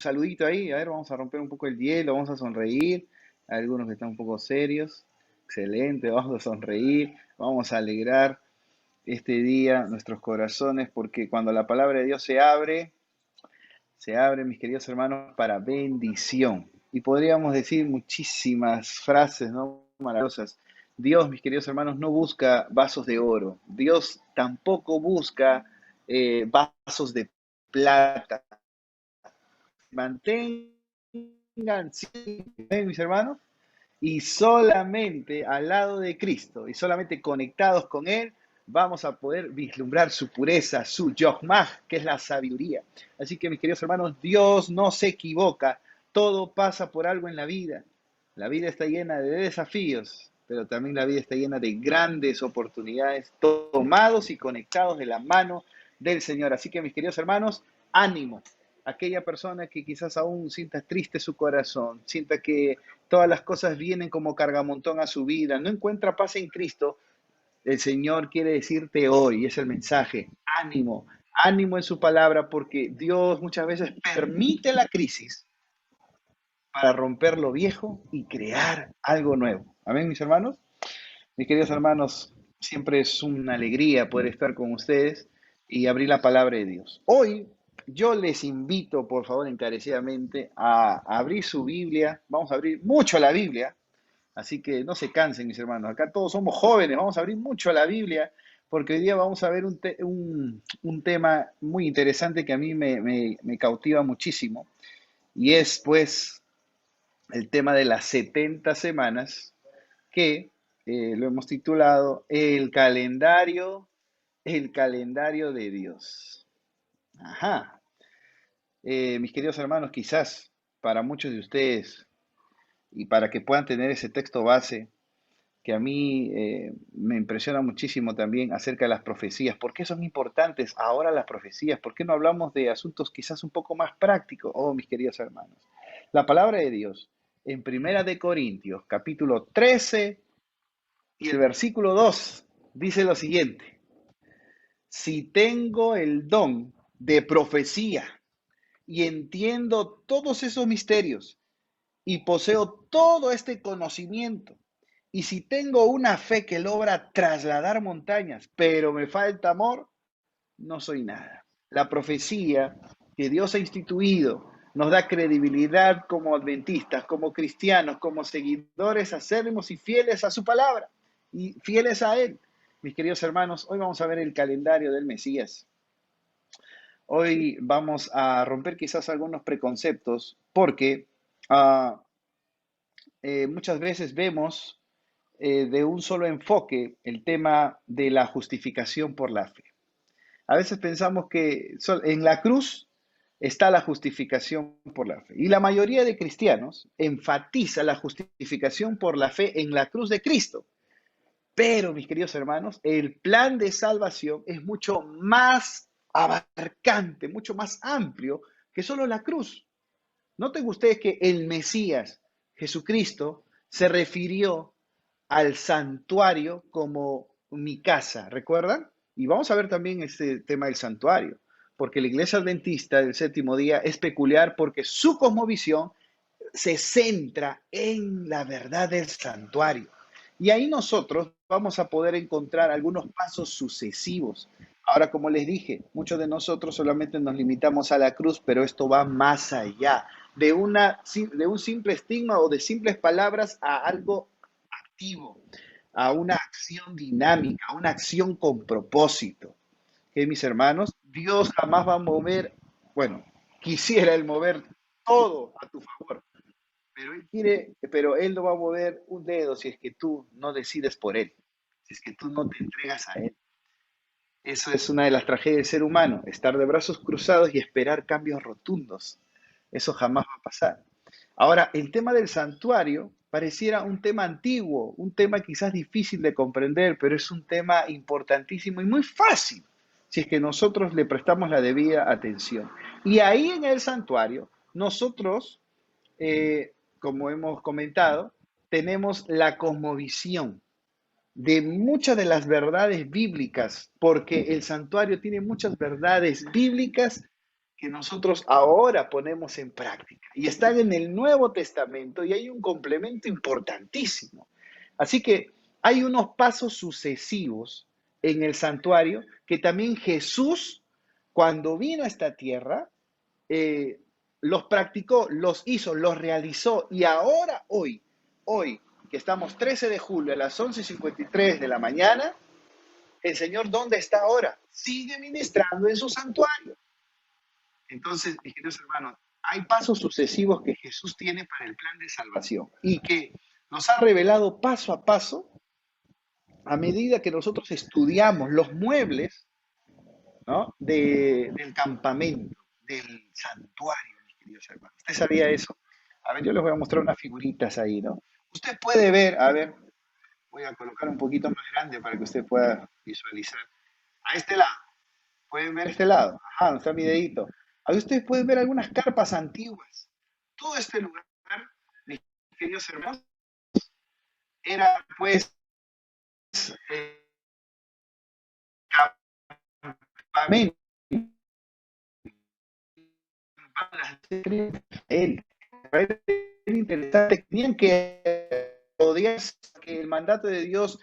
Saludito ahí, a ver, vamos a romper un poco el hielo, vamos a sonreír. Hay algunos que están un poco serios. Excelente, vamos a sonreír, vamos a alegrar este día nuestros corazones, porque cuando la palabra de Dios se abre, mis queridos hermanos, para bendición. Y podríamos decir muchísimas frases, ¿no? Maravillosas. Dios, mis queridos hermanos, no busca vasos de oro. Dios tampoco busca vasos de plata. Mantengan, sí, mis hermanos, y solamente al lado de Cristo y solamente conectados con Él vamos a poder vislumbrar su pureza, su yogmaj, que es la sabiduría. Así que, mis queridos hermanos, Dios no se equivoca, todo pasa por algo en la vida. La vida está llena de desafíos, pero también la vida está llena de grandes oportunidades, tomados y conectados de la mano del Señor. Así que, mis queridos hermanos, ánimo. Aquella persona que quizás aún sienta triste su corazón, sienta que todas las cosas vienen como cargamontón a su vida, no encuentra paz en Cristo, el Señor quiere decirte hoy, y es el mensaje, ánimo, ánimo en su palabra, porque Dios muchas veces permite la crisis para romper lo viejo y crear algo nuevo. Amén, mis hermanos. Mis queridos hermanos, siempre es una alegría poder estar con ustedes y abrir la palabra de Dios. Hoy yo les invito, por favor, encarecidamente, a abrir su Biblia. Vamos a abrir mucho la Biblia, así que no se cansen, mis hermanos. Acá todos somos jóvenes, vamos a abrir mucho la Biblia, porque hoy día vamos a ver un tema muy interesante que a mí me cautiva muchísimo, y es pues el tema de las 70 semanas que lo hemos titulado el calendario de Dios. Ajá. Mis queridos hermanos, quizás para muchos de ustedes y para que puedan tener ese texto base, que a mí me impresiona muchísimo también acerca de las profecías. ¿Por qué son importantes ahora las profecías? ¿Por qué no hablamos de asuntos quizás un poco más prácticos? Oh, mis queridos hermanos. La palabra de Dios en Primera de Corintios, capítulo 13 y el versículo 2 dice lo siguiente: si tengo el don de profecía y entiendo todos esos misterios y poseo todo este conocimiento, y si tengo una fe que logra trasladar montañas, pero me falta amor, no soy nada. La profecía que Dios ha instituido nos da credibilidad como adventistas, como cristianos, como seguidores acérrimos y fieles a su palabra y fieles a Él. Mis queridos hermanos, hoy vamos a ver el calendario del Mesías. Hoy vamos a romper quizás algunos preconceptos porque muchas veces vemos de un solo enfoque el tema de la justificación por la fe. A veces pensamos que en la cruz está la justificación por la fe. Y la mayoría de cristianos enfatiza la justificación por la fe en la cruz de Cristo. Pero, mis queridos hermanos, el plan de salvación es mucho más abarcante, mucho más amplio que solo la cruz. Noten ustedes que el Mesías, Jesucristo, se refirió al santuario como mi casa, ¿recuerdan? Y vamos a ver también este tema del santuario, porque la iglesia adventista del séptimo día es peculiar porque su cosmovisión se centra en la verdad del santuario. Y ahí nosotros vamos a poder encontrar algunos pasos sucesivos. Ahora, como les dije, muchos de nosotros solamente nos limitamos a la cruz, pero esto va más allá de un simple estigma o de simples palabras a algo activo, a una acción dinámica, a una acción con propósito. Que mis hermanos, Dios jamás va a mover, bueno, quisiera Él mover todo a tu favor, pero Él no va a mover un dedo si es que tú no decides por Él, si es que tú no te entregas a Él. Eso es una de las tragedias del ser humano, estar de brazos cruzados y esperar cambios rotundos. Eso jamás va a pasar. Ahora, el tema del santuario pareciera un tema antiguo, un tema quizás difícil de comprender, pero es un tema importantísimo y muy fácil si es que nosotros le prestamos la debida atención. Y ahí en el santuario, nosotros como hemos comentado, tenemos la cosmovisión de muchas de las verdades bíblicas, porque el santuario tiene muchas verdades bíblicas que nosotros ahora ponemos en práctica y están en el Nuevo Testamento y hay un complemento importantísimo. Así que hay unos pasos sucesivos en el santuario que también Jesús, cuando vino a esta tierra, eh, los practicó, los hizo, los realizó y ahora, hoy, que estamos 13 de julio a las 11:53 de la mañana, el Señor, ¿dónde está ahora? Sigue ministrando en su santuario. Entonces, mis queridos hermanos, hay pasos sucesivos que Jesús tiene para el plan de salvación y que nos ha revelado paso a paso a medida que nosotros estudiamos los muebles, ¿no? Del campamento, del santuario, mis queridos hermanos. ¿Usted sabía eso? A ver, yo les voy a mostrar unas figuritas ahí, ¿no? Usted puede ver, a ver, voy a colocar un poquito más grande para que usted pueda visualizar. A este lado, pueden ver este lado. Ajá, donde está mi dedito. Ahí ustedes pueden ver algunas carpas antiguas. Todo este lugar, mis queridos hermanos, era pues eh, campamento. Él, era interesante, tenían que rodear que el mandato de Dios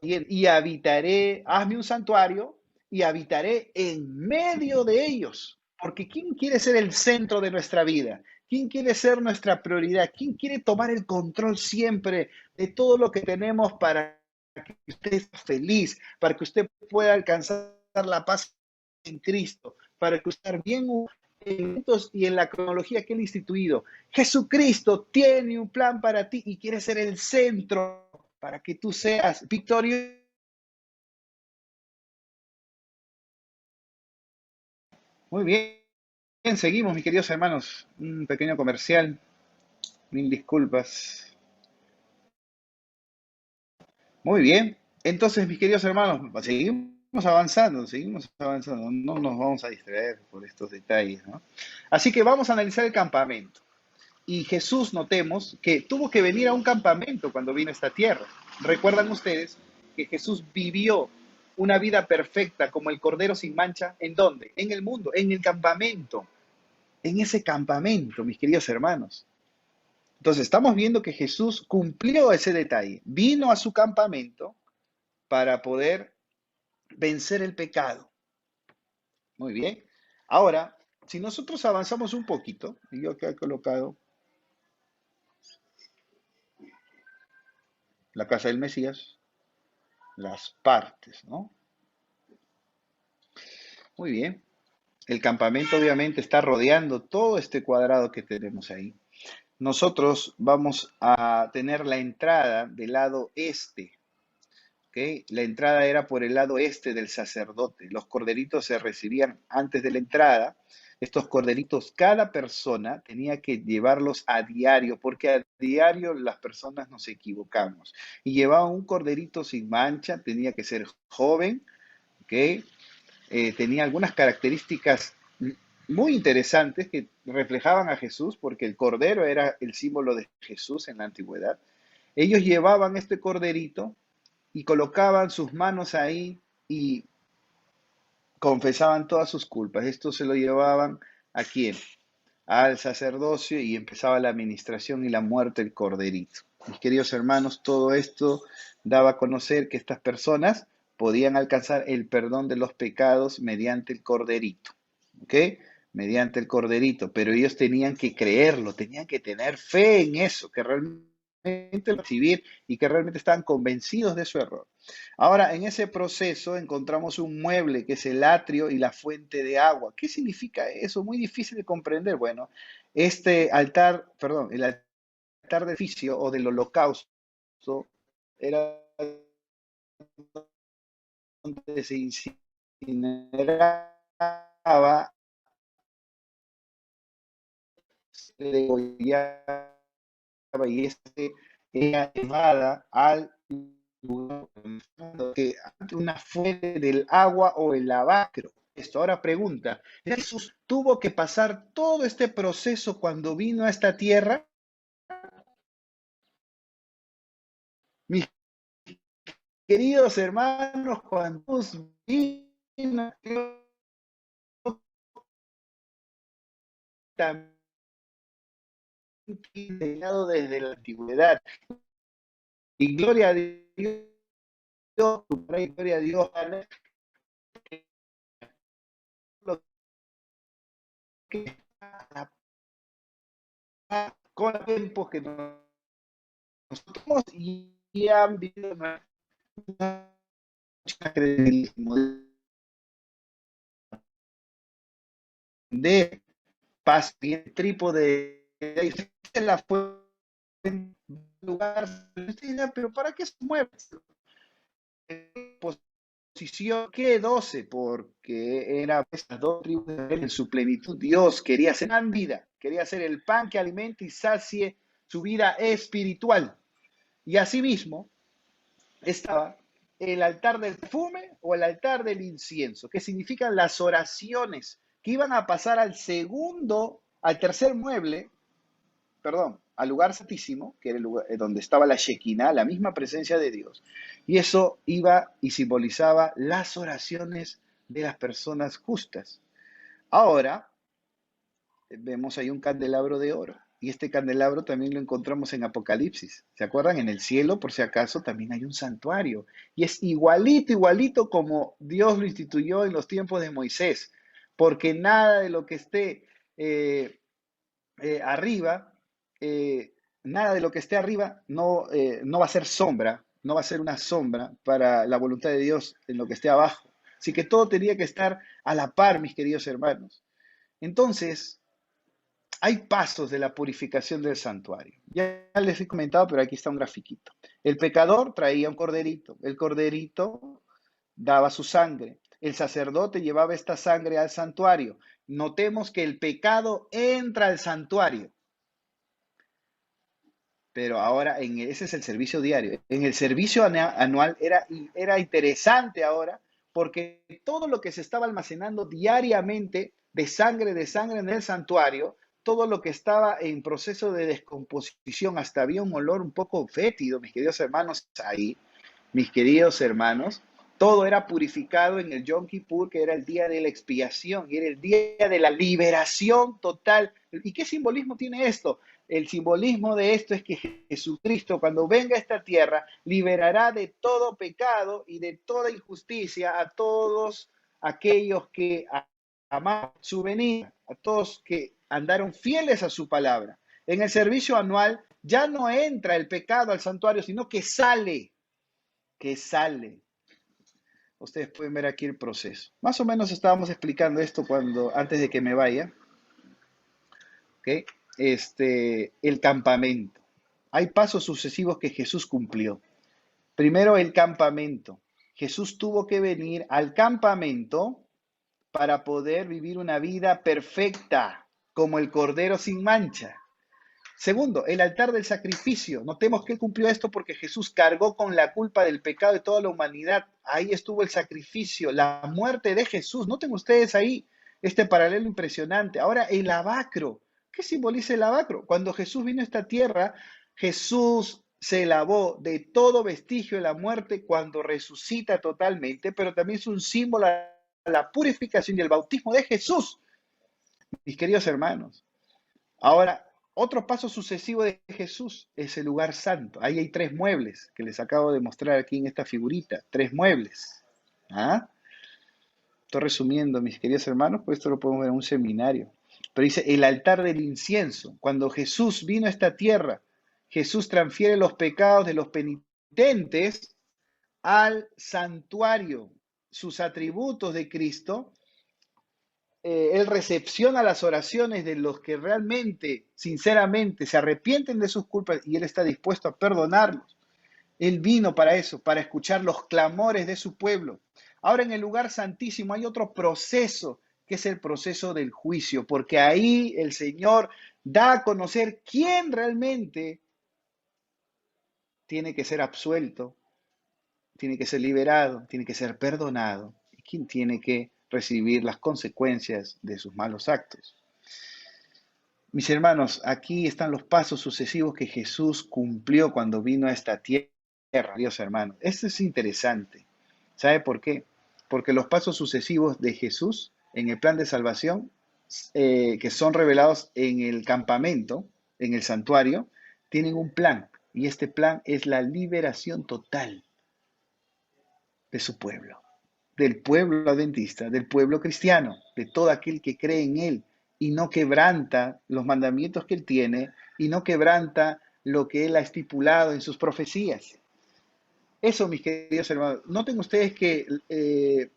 y habitaré, hazme un santuario y habitaré en medio de ellos. Porque ¿quién quiere ser el centro de nuestra vida? ¿Quién quiere ser nuestra prioridad? ¿Quién quiere tomar el control siempre de todo lo que tenemos para que usted esté feliz, para que usted pueda alcanzar la paz en Cristo, para que usted esté bien y en la cronología que él ha instituido? Jesucristo tiene un plan para ti y quiere ser el centro para que tú seas victorioso. Muy bien, seguimos, mis queridos hermanos. Un pequeño comercial, mil disculpas. Muy bien, entonces, mis queridos hermanos, seguimos avanzando, no nos vamos a distraer por estos detalles, ¿no? Así que vamos a analizar el campamento. Y Jesús, notemos que tuvo que venir a un campamento cuando vino a esta tierra. ¿Recuerdan ustedes que Jesús vivió una vida perfecta como el Cordero sin mancha? ¿En dónde? En el mundo, en el campamento, en ese campamento, mis queridos hermanos. Entonces, estamos viendo que Jesús cumplió ese detalle. Vino a su campamento para poder vencer el pecado. Muy bien. Ahora, si nosotros avanzamos un poquito, y yo acá he colocado la casa del Mesías, las partes, ¿no? Muy bien. El campamento obviamente está rodeando todo este cuadrado que tenemos ahí. Nosotros vamos a tener la entrada del lado este, ¿ok? La entrada era por el lado este del sacerdote. Los corderitos se recibían antes de la entrada. Estos corderitos, cada persona tenía que llevarlos a diario, porque a diario las personas nos equivocamos. Y llevaba un corderito sin mancha, tenía que ser joven, ¿ok? Tenía algunas características muy interesantes que reflejaban a Jesús, porque el cordero era el símbolo de Jesús en la antigüedad. Ellos llevaban este corderito y colocaban sus manos ahí y confesaban todas sus culpas. Esto se lo llevaban ¿a quién? Al sacerdocio y empezaba la administración y la muerte del corderito. Mis queridos hermanos, todo esto daba a conocer que estas personas podían alcanzar el perdón de los pecados mediante el corderito, ¿ok? Mediante el corderito, pero ellos tenían que creerlo, tenían que tener fe en eso, que realmente recibir y que realmente estaban convencidos de su error. Ahora, en ese proceso encontramos un mueble que es el atrio y la fuente de agua. ¿Qué significa eso? Muy difícil de comprender. Bueno, este altar, perdón, el altar del oficio o del holocausto era donde se incineraba, se degollaba y este era llevada al lugar que ante una fuente del agua o el lavacro. Esto ahora pregunta, ¿Jesús tuvo que pasar todo este proceso cuando vino a esta tierra? Mis queridos hermanos, cuando Jesús vino, también enseñado desde la antigüedad. Y gloria a Dios, gloria a Dios, lo que con los tiempos que nosotros y han vivido de paz y el trípode de la lugar, pero ¿para qué se mueve? Posición que 12, porque era estas dos tribus en su plenitud. Dios quería hacer gran vida, quería ser el pan que alimente y sacie su vida espiritual. Y asimismo estaba el altar del perfume o el altar del incienso, que significan las oraciones que iban a pasar al tercer mueble, perdón, al lugar santísimo, que era el lugar donde estaba la Shekinah, la misma presencia de Dios. Y eso iba y simbolizaba las oraciones de las personas justas. Ahora vemos ahí un candelabro de oro. Y este candelabro también lo encontramos en Apocalipsis. ¿Se acuerdan? En el cielo, por si acaso, también hay un santuario. Y es igualito, igualito como Dios lo instituyó en los tiempos de Moisés. Porque nada de lo que esté arriba, nada de lo que esté arriba no va a ser sombra, no va a ser una sombra para la voluntad de Dios en lo que esté abajo. Así que todo tenía que estar a la par, mis queridos hermanos. Entonces, hay pasos de la purificación del santuario. Ya les he comentado, pero aquí está un grafiquito. El pecador traía un corderito. El corderito daba su sangre. El sacerdote llevaba esta sangre al santuario. Notemos que el pecado entra al santuario. Pero ahora ese es el servicio diario. En el servicio anual era interesante ahora porque todo lo que se estaba almacenando diariamente de sangre en el santuario, todo lo que estaba en proceso de descomposición, hasta había un olor un poco fétido, mis queridos hermanos, ahí, mis queridos hermanos, todo era purificado en el Yom Kippur, que era el día de la expiación, y era el día de la liberación total. ¿Y qué simbolismo tiene esto? El simbolismo de esto es que Jesucristo, cuando venga a esta tierra, liberará de todo pecado y de toda injusticia a todos aquellos que amaron su venida, a todos que andaron fieles a su palabra. En el servicio anual ya no entra el pecado al santuario, sino que sale. Ustedes pueden ver aquí el proceso. Más o menos estábamos explicando esto antes de que me vaya. ¿Okay? El campamento. Hay pasos sucesivos que Jesús cumplió. Primero, el campamento. Jesús tuvo que venir al campamento para poder vivir una vida perfecta, como el cordero sin mancha. Segundo, el altar del sacrificio. Notemos que él cumplió esto porque Jesús cargó con la culpa del pecado de toda la humanidad. Ahí estuvo el sacrificio, la muerte de Jesús. Noten ustedes ahí este paralelo impresionante. Ahora, el lavacro. ¿Qué simboliza el lavacro? Cuando Jesús vino a esta tierra, Jesús se lavó de todo vestigio de la muerte cuando resucita totalmente, pero también es un símbolo a la purificación y el bautismo de Jesús, mis queridos hermanos. Ahora, otro paso sucesivo de Jesús es el lugar santo. Ahí hay tres muebles que les acabo de mostrar aquí en esta figurita. Tres muebles. ¿Ah? Estoy resumiendo, mis queridos hermanos, pues esto lo podemos ver en un seminario. Pero dice el altar del incienso. Cuando Jesús vino a esta tierra, Jesús transfiere los pecados de los penitentes al santuario. Sus atributos de Cristo, él recepciona las oraciones de los que realmente, sinceramente, se arrepienten de sus culpas y él está dispuesto a perdonarlos. Él vino para eso, para escuchar los clamores de su pueblo. Ahora en el lugar santísimo hay otro proceso, que es el proceso del juicio, porque ahí el Señor da a conocer quién realmente tiene que ser absuelto, tiene que ser liberado, tiene que ser perdonado, y quién tiene que recibir las consecuencias de sus malos actos. Mis hermanos, aquí están los pasos sucesivos que Jesús cumplió cuando vino a esta tierra Dios hermano. Esto es interesante. ¿Sabe por qué? Porque los pasos sucesivos de Jesús en el plan de salvación, que son revelados en el campamento, en el santuario, tienen un plan. Y este plan es la liberación total de su pueblo, del pueblo adventista, del pueblo cristiano, de todo aquel que cree en Él y no quebranta los mandamientos que Él tiene y no quebranta lo que Él ha estipulado en sus profecías. Eso, mis queridos hermanos, noten ustedes que el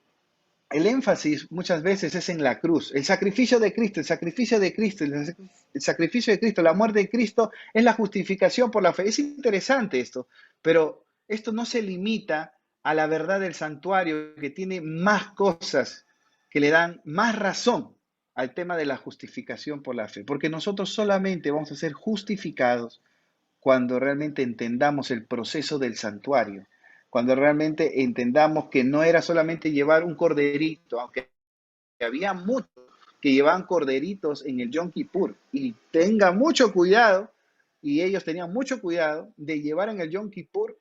énfasis muchas veces es en la cruz, el sacrificio de Cristo, el sacrificio de Cristo, el sacrificio de Cristo, la muerte de Cristo es la justificación por la fe. Es interesante esto, pero esto no se limita a la verdad del santuario, que tiene más cosas que le dan más razón al tema de la justificación por la fe, porque nosotros solamente vamos a ser justificados cuando realmente entendamos el proceso del santuario, cuando realmente entendamos que no era solamente llevar un corderito, aunque había muchos que llevaban corderitos en el Yom Kippur, y tenga mucho cuidado, y ellos tenían mucho cuidado de llevar en el Yom Kippur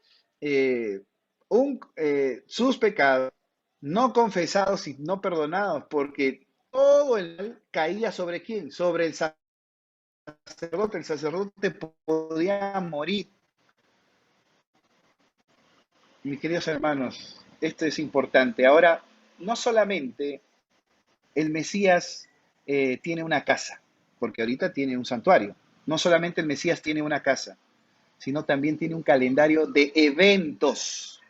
sus pecados no confesados y no perdonados, porque todo el mal caía sobre quién, sobre el sacerdote podía morir. Mis queridos hermanos, esto es importante. Ahora, no solamente el Mesías tiene una casa, porque ahorita tiene un santuario. No solamente el Mesías tiene una casa, sino también tiene un calendario de eventos.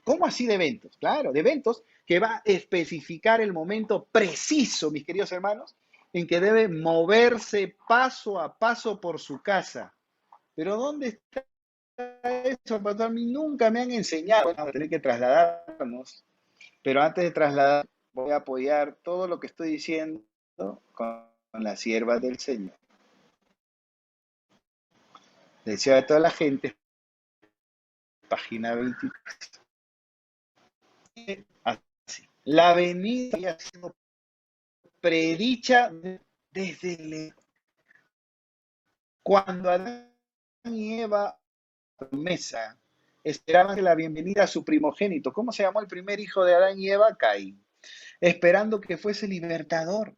¿Cómo así de eventos? Claro, de eventos que va a especificar el momento preciso, mis queridos hermanos, en que debe moverse paso a paso por su casa. Pero ¿dónde está eso, pastor? A mí nunca me han enseñado. Vamos a tener que trasladarnos, pero antes de trasladar, voy a apoyar todo lo que estoy diciendo con la sierva del Señor. Deseo a toda la gente, página 23. Así. La venida había sido predicha desde cuando Adán y Eva promesa esperaban la bienvenida a su primogénito. ¿Cómo se llamó el primer hijo de Adán y Eva? Caín. Esperando que fuese libertador,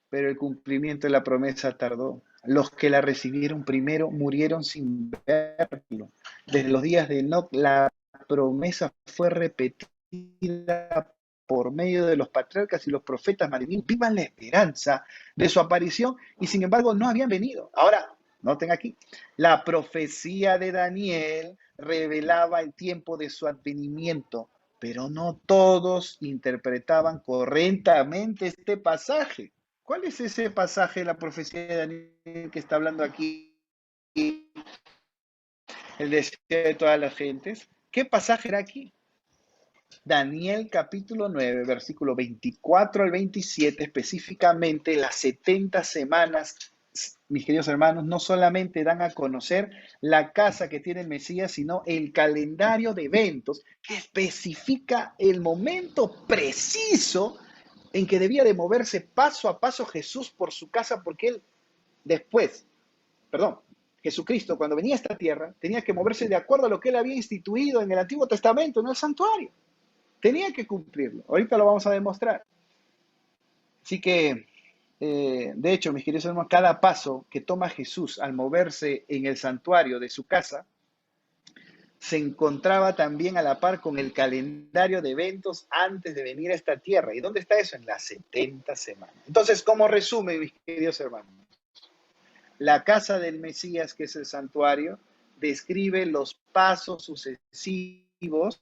pero el cumplimiento de la promesa tardó. Los que la recibieron primero murieron sin verlo. Desde los días de Enoc, la promesa fue repetida por medio de los patriarcas y los profetas marinos. Vivan la esperanza de su aparición, y sin embargo no habían venido. Ahora, noten aquí, la profecía de Daniel revelaba el tiempo de su advenimiento, pero no todos interpretaban correctamente este pasaje. ¿Cuál es ese pasaje de la profecía de Daniel que está hablando aquí? El deseo de todas las gentes. ¿Qué pasaje era aquí? Daniel capítulo 9, versículo 24 al 27, específicamente las 70 semanas, mis queridos hermanos, no solamente dan a conocer la casa que tiene el Mesías, sino el calendario de eventos que especifica el momento preciso en que debía de moverse paso a paso Jesús por su casa, porque él después, perdón, Jesucristo cuando venía a esta tierra tenía que moverse de acuerdo a lo que él había instituido en el Antiguo Testamento, en el santuario. Tenía que cumplirlo. Ahorita lo vamos a demostrar. Así que, de hecho, mis queridos hermanos, cada paso que toma Jesús al moverse en el santuario de su casa, se encontraba también a la par con el calendario de eventos antes de venir a esta tierra. ¿Y dónde está eso? En las 70 semanas. Entonces, como resumen, mis queridos hermanos, la casa del Mesías, que es el santuario, describe los pasos sucesivos.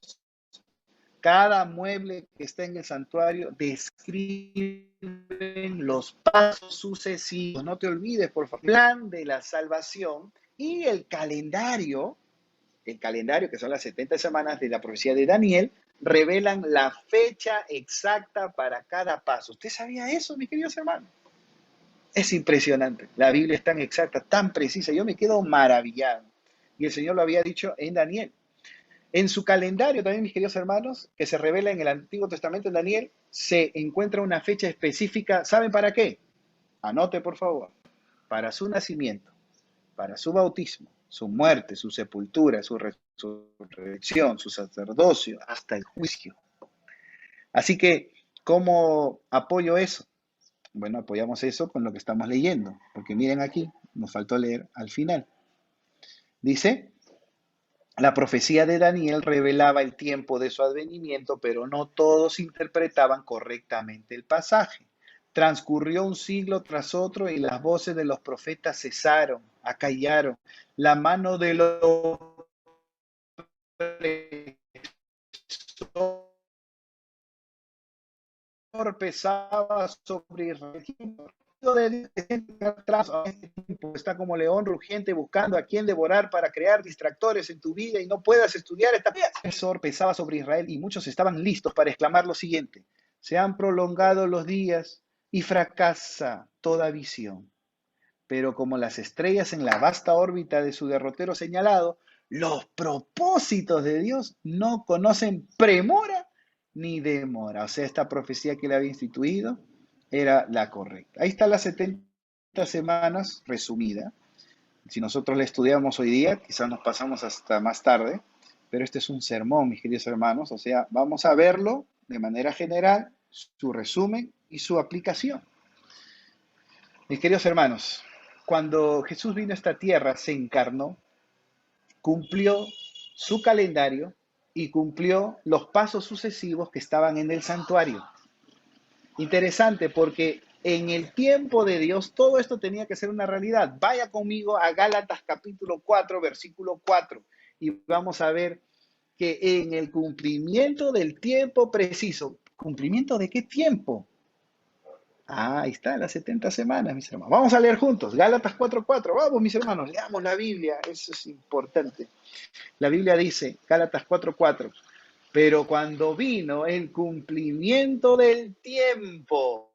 Cada mueble que está en el santuario describe los pasos sucesivos. No te olvides, por favor, el plan de la salvación y el calendario que son las 70 semanas de la profecía de Daniel, revelan la fecha exacta para cada paso. ¿Usted sabía eso, mis queridos hermanos? Es impresionante. La Biblia es tan exacta, tan precisa. Yo me quedo maravillado. Y el Señor lo había dicho en Daniel. En su calendario también, mis queridos hermanos, que se revela en el Antiguo Testamento en Daniel, se encuentra una fecha específica. ¿Saben para qué? Anote, por favor. Para su nacimiento, para su bautismo, su muerte, su sepultura, su resurrección su resurrección, su sacerdocio, hasta el juicio. Así que, ¿cómo apoyo eso? Bueno, apoyamos eso con lo que estamos leyendo, porque miren aquí, nos faltó leer al final. Dice, la profecía de Daniel revelaba el tiempo de su advenimiento, pero no todos interpretaban correctamente el pasaje. Transcurrió un siglo tras otro y las voces de los profetas cesaron, acallaron. La mano del opresor pesaba sobre Israel. Está como león rugiente buscando a quien devorar para crear distractores en tu vida y no puedas estudiar esta pesor pesaba sobre Israel y muchos estaban listos para exclamar lo siguiente: se han prolongado los días y fracasa toda visión. Pero como las estrellas en la vasta órbita de su derrotero señalado, los propósitos de Dios no conocen premura ni demora. O sea, esta profecía que le había instituido era la correcta. Ahí está las 70 semanas resumida. Si nosotros la estudiamos hoy día, quizás nos pasamos hasta más tarde, pero este es un sermón, mis queridos hermanos. O sea, vamos a verlo de manera general, su resumen y su aplicación. Mis queridos hermanos, cuando Jesús vino a esta tierra, se encarnó, cumplió su calendario y cumplió los pasos sucesivos que estaban en el santuario. Interesante porque en el tiempo de Dios todo esto tenía que ser una realidad. Vaya conmigo a Gálatas capítulo 4, versículo 4 y vamos a ver que en el cumplimiento del tiempo preciso, ¿cumplimiento de qué tiempo? Ahí está, las 70 semanas, mis hermanos. Vamos a leer juntos, Gálatas 4:4. Vamos, mis hermanos, leamos la Biblia, eso es importante. La Biblia dice, Gálatas 4:4, pero cuando vino el cumplimiento del tiempo,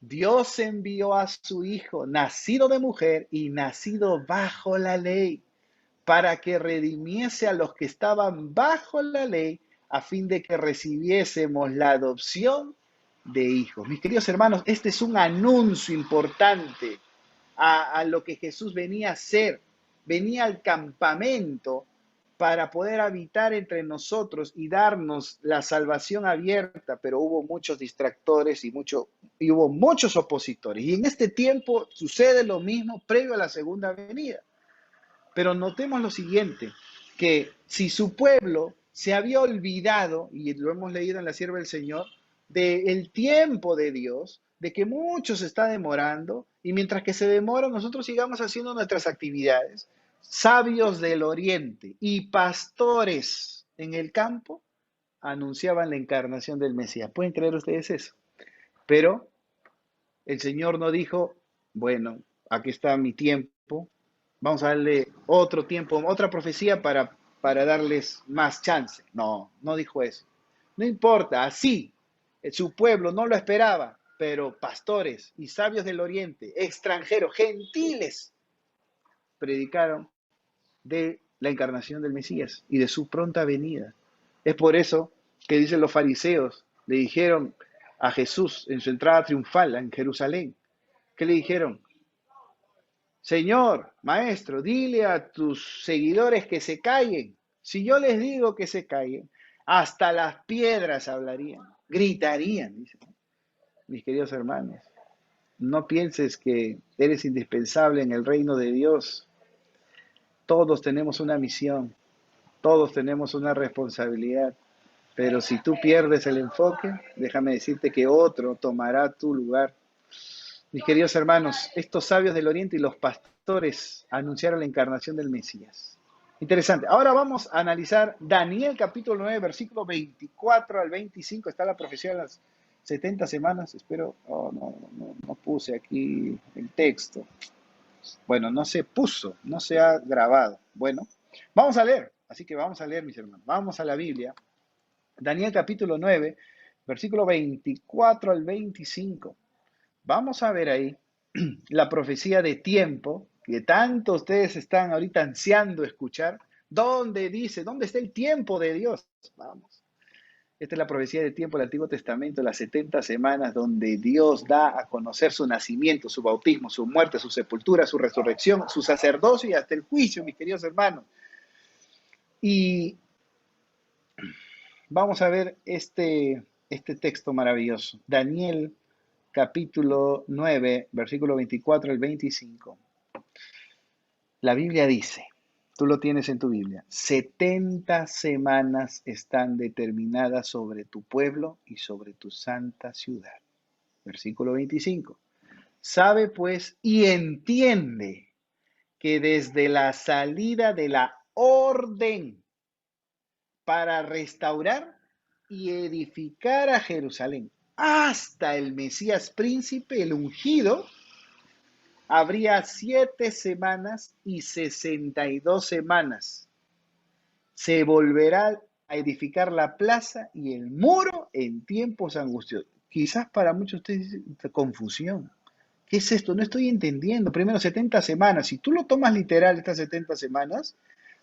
Dios envió a su Hijo, nacido de mujer y nacido bajo la ley, para que redimiese a los que estaban bajo la ley, a fin de que recibiésemos la adopción de hijos. Mis queridos hermanos, este es un anuncio importante a lo que Jesús venía a hacer. Venía al campamento para poder habitar entre nosotros y darnos la salvación abierta, pero hubo muchos distractores y hubo muchos opositores. Y en este tiempo sucede lo mismo previo a la segunda venida. Pero notemos lo siguiente, que si su pueblo se había olvidado, y lo hemos leído en la sierva del Señor, del tiempo de Dios, de que mucho se está demorando, y mientras que se demora, nosotros sigamos haciendo nuestras actividades, sabios del oriente y pastores en el campo anunciaban la encarnación del Mesías. ¿Pueden creer ustedes eso? Pero el Señor no dijo, bueno, aquí está mi tiempo, vamos a darle otro tiempo, otra profecía para darles más chance. No, no dijo eso. No importa, así su pueblo no lo esperaba, pero pastores y sabios del oriente, extranjeros, gentiles, predicaron de la encarnación del Mesías y de su pronta venida. Es por eso que dicen los fariseos, le dijeron a Jesús en su entrada triunfal en Jerusalén, ¿qué le dijeron? Señor, maestro, dile a tus seguidores que se callen. Si yo les digo que se callen, hasta las piedras hablarían, gritarían, dicen. Mis queridos hermanos, no pienses que eres indispensable en el reino de Dios. Todos tenemos una misión, todos tenemos una responsabilidad, pero si tú pierdes el enfoque, déjame decirte que otro tomará tu lugar. Mis queridos hermanos, estos sabios del Oriente y los pastores anunciaron la encarnación del Mesías. Interesante. Ahora vamos a analizar Daniel capítulo 9, versículo 24 al 25. Está la profecía de las 70 semanas. Espero, no puse aquí el texto. Bueno, no se puso, no se ha grabado. Bueno, vamos a leer. Así que vamos a leer, mis hermanos. Vamos a la Biblia. Daniel capítulo 9, versículo 24 al 25. Vamos a ver ahí la profecía de tiempo que tanto ustedes están ahorita ansiando escuchar. ¿Dónde dice? ¿Dónde está el tiempo de Dios? Vamos. Esta es la profecía de tiempo del Antiguo Testamento, las 70 semanas donde Dios da a conocer su nacimiento, su bautismo, su muerte, su sepultura, su resurrección, su sacerdocio y hasta el juicio, mis queridos hermanos. Y vamos a ver este texto maravilloso. Daniel capítulo 9, versículo 24 al 25. La Biblia dice, tú lo tienes en tu Biblia, 70 semanas están determinadas sobre tu pueblo y sobre tu santa ciudad. Versículo 25. Sabe pues y entiende que desde la salida de la orden para restaurar y edificar a Jerusalén hasta el Mesías príncipe, el ungido, habría 7 semanas y 62 semanas. Se volverá a edificar la plaza y el muro en tiempos angustiosos. Quizás para muchos de ustedes es confusión. ¿Qué es esto? No estoy entendiendo. Primero, 70 semanas. Si tú lo tomas literal estas 70 semanas,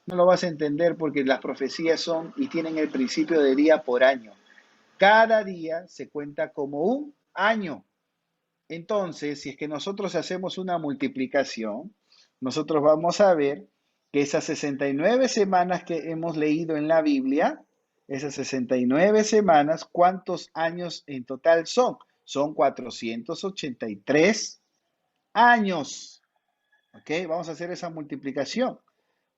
no lo vas a entender porque las profecías son y tienen el principio de día por año. Cada día se cuenta como un año. Entonces, si es que nosotros hacemos una multiplicación, nosotros vamos a ver que esas 69 semanas que hemos leído en la Biblia, esas 69 semanas, ¿cuántos años en total son? Son 483 años. ¿Ok? Vamos a hacer esa multiplicación,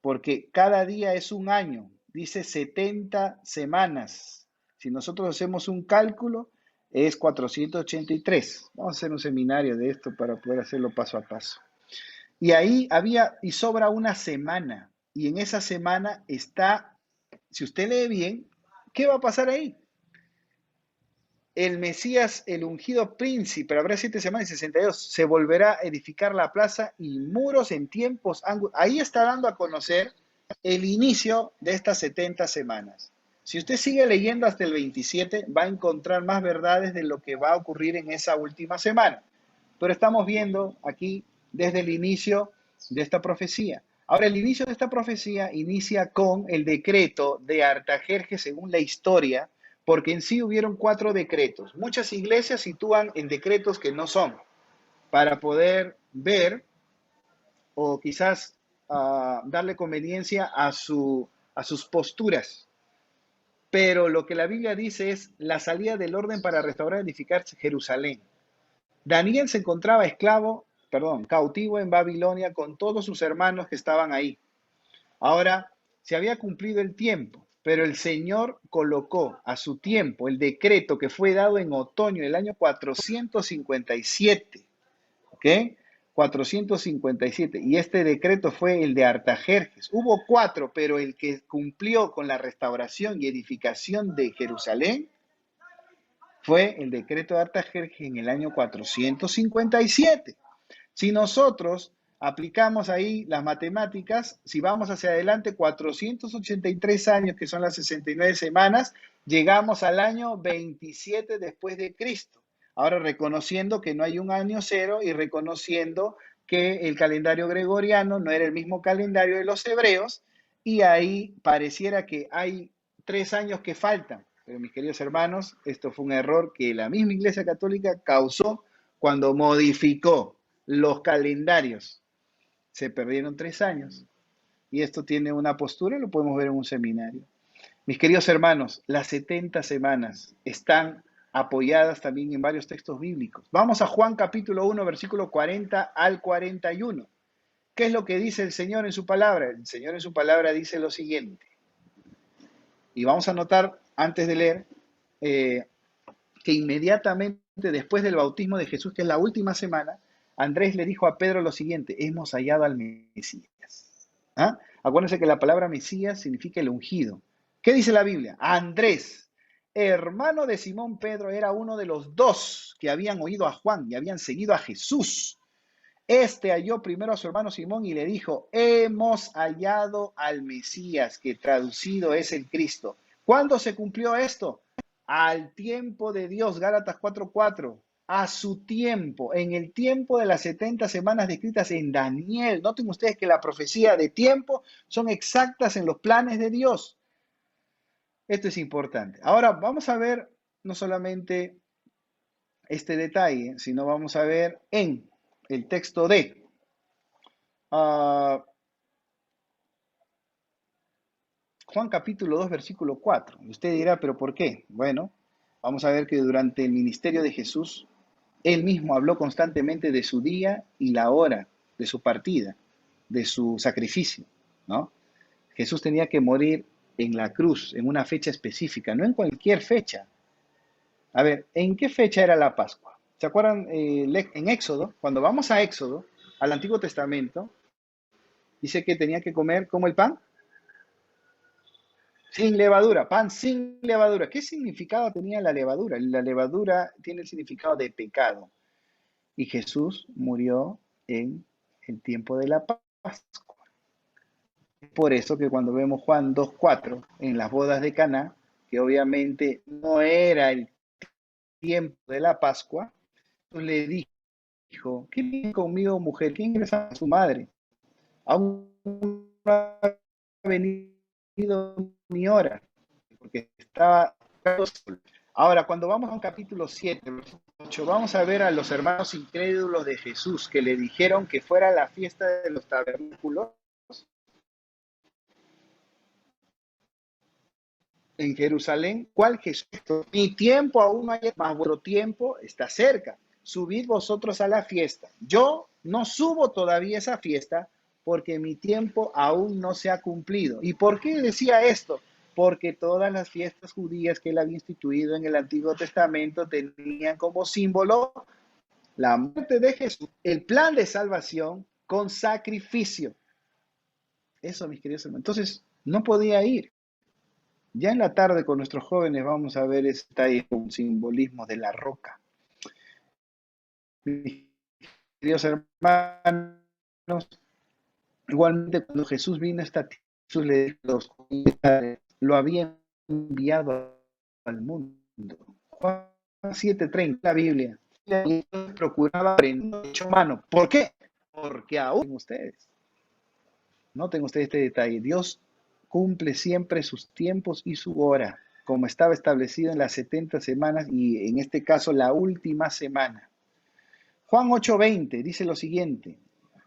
porque cada día es un año. Dice 70 semanas. Si nosotros hacemos un cálculo, es 483. Vamos a hacer un seminario de esto para poder hacerlo paso a paso. Y ahí había, y sobra una semana. Y en esa semana está, si usted lee bien, ¿qué va a pasar ahí? El Mesías, el ungido príncipe, habrá 7 semanas y 62, se volverá a edificar la plaza y muros en tiempos. Ahí está dando a conocer el inicio de estas 70 semanas. Si usted sigue leyendo hasta el 27, va a encontrar más verdades de lo que va a ocurrir en esa última semana. Pero estamos viendo aquí desde el inicio de esta profecía. Ahora, el inicio de esta profecía inicia con el decreto de Artajerjes según la historia, porque en sí hubieron 4 decretos. Muchas iglesias sitúan en decretos que no son, para poder ver o quizás darle conveniencia a sus posturas. Pero lo que la Biblia dice es la salida del orden para restaurar y edificar Jerusalén. Daniel se encontraba cautivo en Babilonia con todos sus hermanos que estaban ahí. Ahora se había cumplido el tiempo, pero el Señor colocó a su tiempo el decreto que fue dado en otoño del año 457. ¿Ok? 457. Y este decreto fue el de Artajerjes. Hubo 4, pero el que cumplió con la restauración y edificación de Jerusalén fue el decreto de Artajerjes en el año 457. Si nosotros aplicamos ahí las matemáticas, si vamos hacia adelante 483 años, que son las 69 semanas, llegamos al año 27 después de Cristo. Ahora reconociendo que no hay un año cero y reconociendo que el calendario gregoriano no era el mismo calendario de los hebreos, y ahí pareciera que hay 3 años que faltan. Pero mis queridos hermanos, esto fue un error que la misma Iglesia Católica causó cuando modificó los calendarios. Se perdieron 3 años. Y esto tiene una postura, lo podemos ver en un seminario. Mis queridos hermanos, las 70 semanas están apoyadas también en varios textos bíblicos. Vamos a Juan capítulo 1, versículo 40 al 41. ¿Qué es lo que dice el Señor en su palabra? El Señor en su palabra dice lo siguiente. Y vamos a notar, antes de leer, que inmediatamente después del bautismo de Jesús, que es la última semana, Andrés le dijo a Pedro lo siguiente: hemos hallado al Mesías. ¿Ah? Acuérdense que la palabra Mesías significa el ungido. ¿Qué dice la Biblia? Andrés, hermano de Simón Pedro, era uno de los 2 que habían oído a Juan y habían seguido a Jesús. Este halló primero a su hermano Simón y le dijo: hemos hallado al Mesías, que traducido es el Cristo. ¿Cuándo se cumplió esto? Al tiempo de Dios, Gálatas 4:4. A su tiempo, en el tiempo de las 70 semanas descritas en Daniel. Noten ustedes que la profecía de tiempo son exactas en los planes de Dios. Esto es importante. Ahora vamos a ver no solamente este detalle, sino vamos a ver en el texto de ah, Juan capítulo 2 versículo 4. Y usted dirá, ¿pero por qué? Bueno, vamos a ver que durante el ministerio de Jesús, él mismo habló constantemente de su día y la hora de su partida, de su sacrificio, ¿no? Jesús tenía que morir en la cruz, en una fecha específica, no en cualquier fecha. A ver, ¿en qué fecha era la Pascua? ¿Se acuerdan en Éxodo? Cuando vamos a Éxodo, al Antiguo Testamento, dice que tenía que comer como el pan, sin levadura, pan sin levadura. ¿Qué significado tenía la levadura? La levadura tiene el significado de pecado. Y Jesús murió en el tiempo de la Pascua. Por eso que cuando vemos Juan 2:4 en las bodas de Caná, que obviamente no era el tiempo de la Pascua, le dijo, ¿qué viene conmigo, mujer? ¿Quién es a su madre? Aún no ha venido mi hora, porque estaba solo. Ahora, cuando vamos a un capítulo 7, versículo 8, vamos a ver a los hermanos incrédulos de Jesús que le dijeron que fuera la fiesta de los tabernáculos en Jerusalén. ¿Cuál Jesús? Mi tiempo aún no hay, mas vuestro tiempo está cerca. Subid vosotros a la fiesta. Yo no subo todavía esa fiesta porque mi tiempo aún no se ha cumplido. ¿Y por qué decía esto? Porque todas las fiestas judías que él había instituido en el Antiguo Testamento tenían como símbolo la muerte de Jesús, el plan de salvación con sacrificio. Eso, mis queridos hermanos. Entonces, no podía ir. Ya en la tarde con nuestros jóvenes vamos a ver este detalle con simbolismo de la roca. Mis queridos hermanos, igualmente cuando Jesús vino a esta tierra, Jesús le dijo a los judíos, lo había enviado al mundo. Juan 7:30, la Biblia. Procuraba aprender hecho humano. ¿Por qué? Porque aún ustedes. Noten ustedes este detalle. Dios cumple siempre sus tiempos y su hora, como estaba establecido en las 70 semanas y en este caso la última semana. Juan 8:20 dice lo siguiente,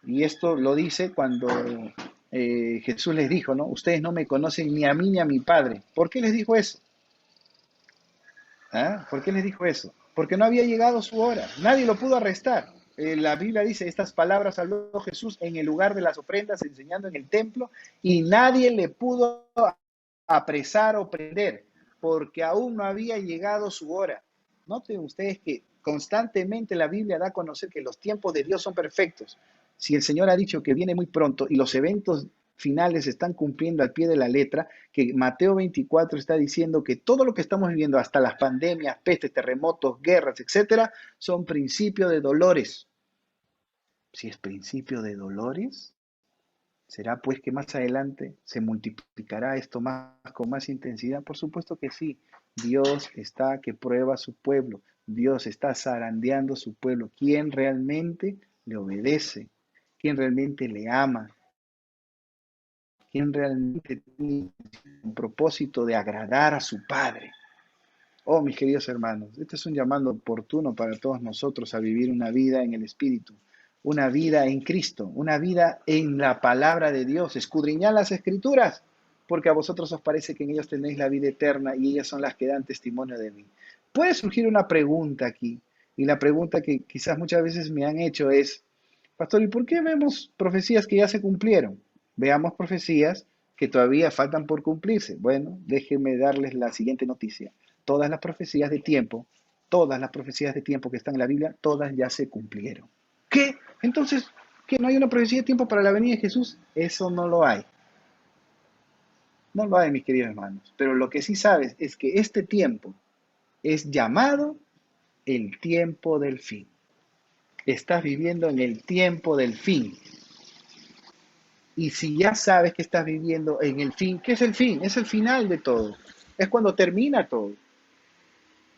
y esto lo dice cuando Jesús les dijo, ¿no? Ustedes no me conocen ni a mí ni a mi Padre. ¿Por qué les dijo eso? ¿Ah? ¿Por qué les dijo eso? Porque no había llegado su hora. Nadie lo pudo arrestar. La Biblia dice, estas palabras habló Jesús en el lugar de las ofrendas, enseñando en el templo, y nadie le pudo apresar o prender, porque aún no había llegado su hora. Noten ustedes que constantemente la Biblia da a conocer que los tiempos de Dios son perfectos. Si el Señor ha dicho que viene muy pronto y los eventos finales se están cumpliendo al pie de la letra, que Mateo 24 está diciendo que todo lo que estamos viviendo, hasta las pandemias, pestes, terremotos, guerras, etcétera, son principio de dolores. Si es principio de dolores, ¿será pues que más adelante se multiplicará esto más con más intensidad? Por supuesto que sí. Dios está que prueba a su pueblo. Dios está zarandeando a su pueblo. ¿Quién realmente le obedece? ¿Quién realmente le ama? ¿Quién realmente tiene un propósito de agradar a su Padre? Oh, mis queridos hermanos, este es un llamado oportuno para todos nosotros a vivir una vida en el Espíritu, una vida en Cristo, una vida en la palabra de Dios. Escudriñad las Escrituras, porque a vosotros os parece que en ellas tenéis la vida eterna y ellas son las que dan testimonio de mí. Puede surgir una pregunta aquí, y la pregunta que quizás muchas veces me han hecho es, Pastor, ¿y por qué vemos profecías que ya se cumplieron? Veamos profecías que todavía faltan por cumplirse. Bueno, déjenme darles la siguiente noticia. Todas las profecías de tiempo, todas las profecías de tiempo que están en la Biblia, todas ya se cumplieron. ¿Qué? Entonces, ¿qué? ¿No hay una profecía de tiempo para la venida de Jesús? Eso no lo hay. No lo hay, mis queridos hermanos. Pero lo que sí sabes es que este tiempo es llamado el tiempo del fin. Estás viviendo en el tiempo del fin. Y si ya sabes que estás viviendo en el fin, ¿qué es el fin? Es el final de todo. Es cuando termina todo.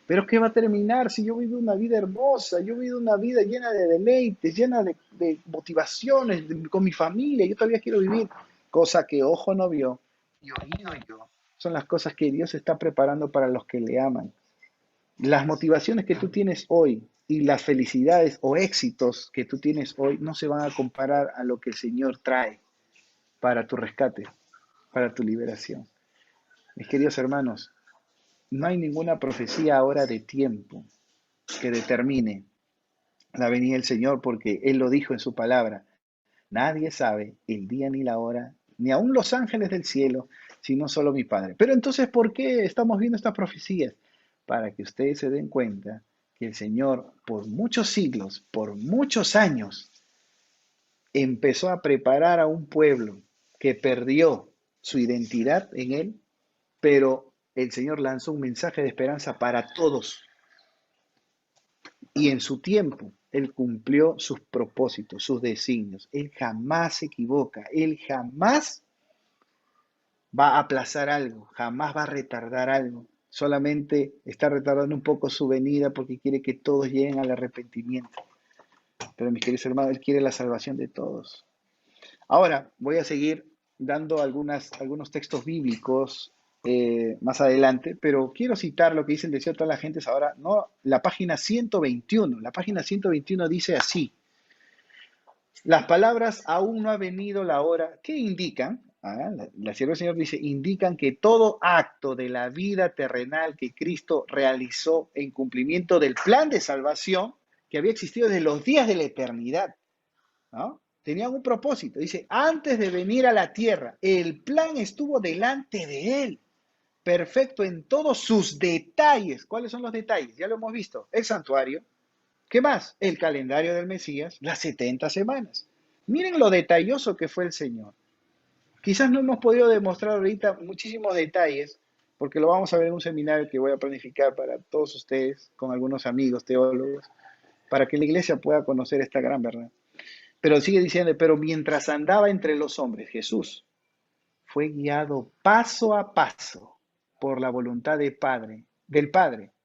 Pero ¿qué va a terminar si yo vivo una vida hermosa? Yo vivo una vida llena de deleites, llena de motivaciones, con mi familia. Yo todavía quiero vivir. Cosa que ojo no vio y oído yo. son las cosas que Dios está preparando para los que le aman. Las motivaciones que tú tienes hoy y las felicidades o éxitos que tú tienes hoy no se van a comparar a lo que el Señor trae para tu rescate, para tu liberación. Mis queridos hermanos, no hay ninguna profecía ahora de tiempo que determine la venida del Señor, porque Él lo dijo en su palabra. Nadie sabe el día ni la hora, ni aun los ángeles del cielo, sino solo mi Padre. Pero entonces, ¿por qué estamos viendo estas profecías? Para que ustedes se den cuenta que el Señor, por muchos siglos, por muchos años, empezó a preparar a un pueblo que perdió su identidad en Él, pero el Señor lanzó un mensaje de esperanza para todos. Y en su tiempo, Él cumplió sus propósitos, sus designios. Él jamás se equivoca. Él jamás va a aplazar algo, jamás va a retardar algo. Solamente está retardando un poco su venida porque quiere que todos lleguen al arrepentimiento. Pero mis queridos hermanos, Él quiere la salvación de todos. Ahora voy a seguir dando algunos textos bíblicos más adelante, pero quiero citar lo que dice el deseo de toda la gente ahora, no, la página 121. La página 121 dice así: las palabras aún no ha venido la hora, ¿qué indican? La sierva del Señor dice, indican que todo acto de la vida terrenal que Cristo realizó en cumplimiento del plan de salvación que había existido desde los días de la eternidad, ¿no? Tenían un propósito. Dice, antes de venir a la tierra, el plan estuvo delante de Él, perfecto en todos sus detalles. ¿Cuáles son los detalles? Ya lo hemos visto. El santuario. ¿Qué más? El calendario del Mesías, las 70 semanas. Miren lo detalloso que fue el Señor. Quizás no hemos podido demostrar ahorita muchísimos detalles, porque lo vamos a ver en un seminario que voy a planificar para todos ustedes, con algunos amigos teólogos, para que la iglesia pueda conocer esta gran verdad. Pero sigue diciendo, pero mientras andaba entre los hombres, Jesús fue guiado paso a paso por la voluntad del Padre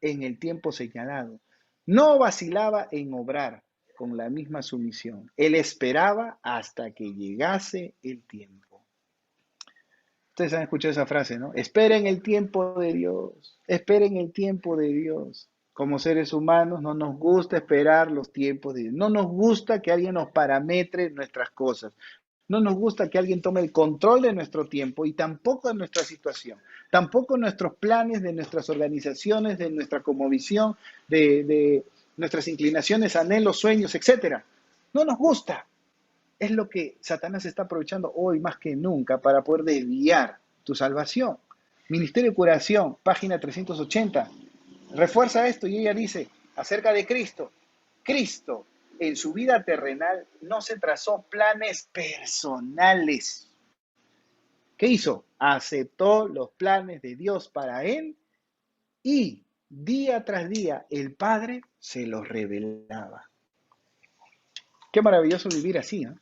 en el tiempo señalado. No vacilaba en obrar con la misma sumisión. Él esperaba hasta que llegase el tiempo. Ustedes han escuchado esa frase, ¿no? Esperen el tiempo de Dios. Esperen el tiempo de Dios. Como seres humanos no nos gusta esperar los tiempos de Dios. No nos gusta que alguien nos parametre nuestras cosas. No nos gusta que alguien tome el control de nuestro tiempo y tampoco de nuestra situación. Tampoco nuestros planes, de nuestras organizaciones, de nuestra cosmovisión, de nuestras inclinaciones, anhelos, sueños, etcétera. No nos gusta. Es lo que Satanás está aprovechando hoy más que nunca para poder desviar tu salvación. Ministerio de Curación, página 380. Refuerza esto y ella dice acerca de Cristo. Cristo en su vida terrenal no se trazó planes personales. ¿Qué hizo? Aceptó los planes de Dios para él y día tras día el Padre se los revelaba. Qué maravilloso vivir así, ¿no?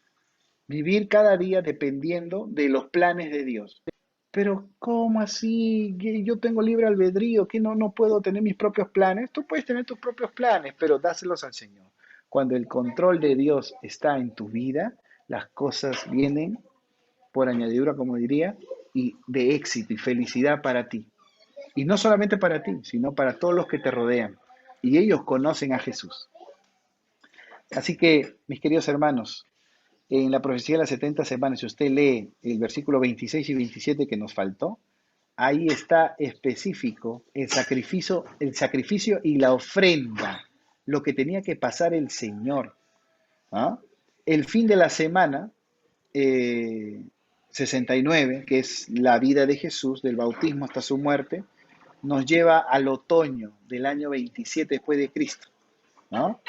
Vivir cada día dependiendo de los planes de Dios. Pero ¿cómo así? Yo tengo libre albedrío, que no puedo tener mis propios planes. Tú puedes tener tus propios planes, pero dáselos al Señor. Cuando el control de Dios está en tu vida, las cosas vienen por añadidura, como diría, y de éxito y felicidad para ti. Y no solamente para ti, sino para todos los que te rodean. Y ellos conocen a Jesús. Así que, mis queridos hermanos, en la profecía de las 70 semanas, si usted lee el versículo 26 y 27 que nos faltó, ahí está específico el sacrificio y la ofrenda, lo que tenía que pasar el Señor. ¿Ah? El fin de la semana 69, que es la vida de Jesús, del bautismo hasta su muerte, nos lleva al otoño del año 27 después de Cristo, ¿no?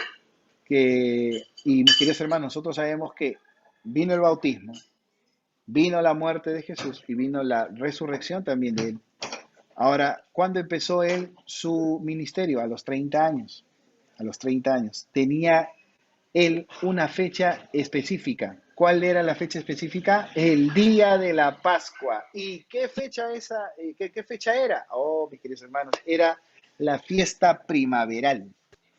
Y mis queridos hermanos, nosotros sabemos que vino el bautismo, vino la muerte de Jesús y vino la resurrección también de él. Ahora, ¿cuándo empezó él su ministerio? A los 30 años. A los 30 años. Tenía él una fecha específica. ¿Cuál era la fecha específica? El día de la Pascua. ¿Y qué fecha esa? ¿Qué fecha era? Oh, mis queridos hermanos, era la fiesta primaveral.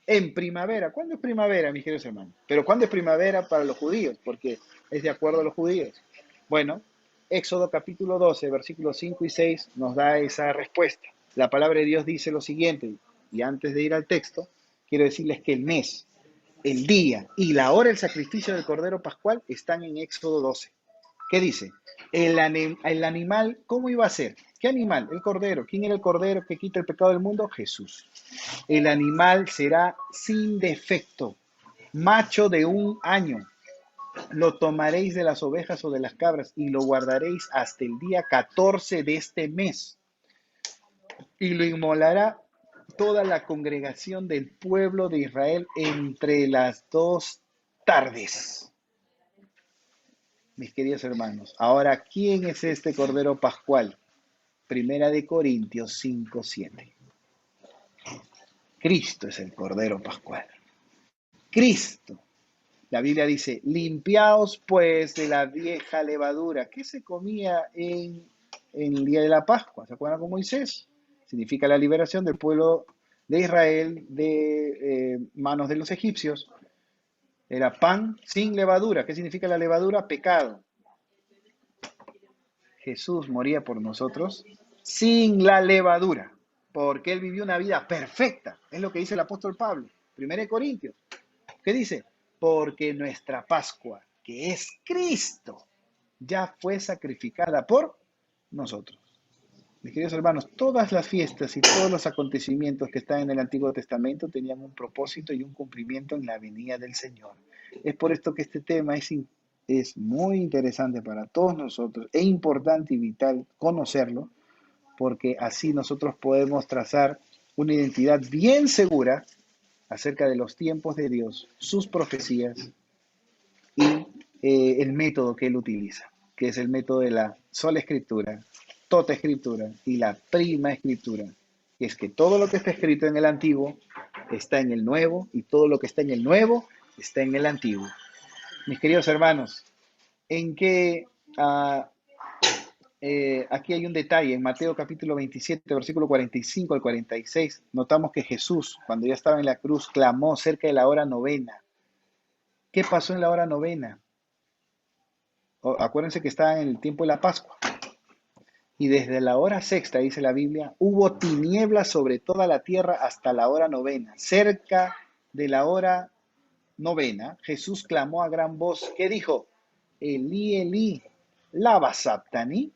En primavera. ¿Cuándo es primavera, mis queridos hermanos? Pero ¿cuándo es primavera para los judíos? Porque es de acuerdo a los judíos. Bueno, Éxodo capítulo 12, versículos 5 y 6 nos da esa respuesta. La palabra de Dios dice lo siguiente, y antes de ir al texto, quiero decirles que el mes, el día y la hora del sacrificio del Cordero Pascual están en Éxodo 12. ¿Qué dice? El animal, ¿cómo iba a ser? ¿Qué animal? El Cordero. ¿Quién era el Cordero que quita el pecado del mundo? Jesús. El animal será sin defecto, macho de 1 año. Lo tomaréis de las ovejas o de las cabras y lo guardaréis hasta el día 14 de este mes. Y lo inmolará toda la congregación del pueblo de Israel entre las 2 tardes. Mis queridos hermanos, ahora, ¿quién es este Cordero Pascual? Primera de Corintios 5:7. Cristo es el Cordero Pascual. Cristo. La Biblia dice, limpiaos pues de la vieja levadura. ¿Qué se comía en el día de la Pascua? ¿Se acuerdan con Moisés? Significa la liberación del pueblo de Israel de manos de los egipcios. Era pan sin levadura. ¿Qué significa la levadura? Pecado. Jesús moría por nosotros sin la levadura, porque Él vivió una vida perfecta. Es lo que dice el apóstol Pablo, 1 Corintios. ¿Qué dice? Porque nuestra Pascua, que es Cristo, ya fue sacrificada por nosotros. Mis queridos hermanos, todas las fiestas y todos los acontecimientos que están en el Antiguo Testamento tenían un propósito y un cumplimiento en la venida del Señor. Es por esto que este tema es muy interesante para todos nosotros, es importante y vital conocerlo, porque así nosotros podemos trazar una identidad bien segura acerca de los tiempos de Dios, sus profecías y el método que Él utiliza, que es el método de la sola escritura, tota escritura y la prima escritura. Y es que todo lo que está escrito en el antiguo está en el nuevo y todo lo que está en el nuevo está en el antiguo. Mis queridos hermanos, en que aquí hay un detalle, en Mateo capítulo 27, versículo 45 al 46, notamos que Jesús, cuando ya estaba en la cruz, clamó cerca de la hora novena. ¿Qué pasó en la hora novena? Acuérdense que estaba en el tiempo de la Pascua. Y desde la hora sexta, dice la Biblia, hubo tinieblas sobre toda la tierra hasta la hora novena. Cerca de la hora novena, Jesús clamó a gran voz. ¿Qué dijo? Elí, Elí, lama sabactani.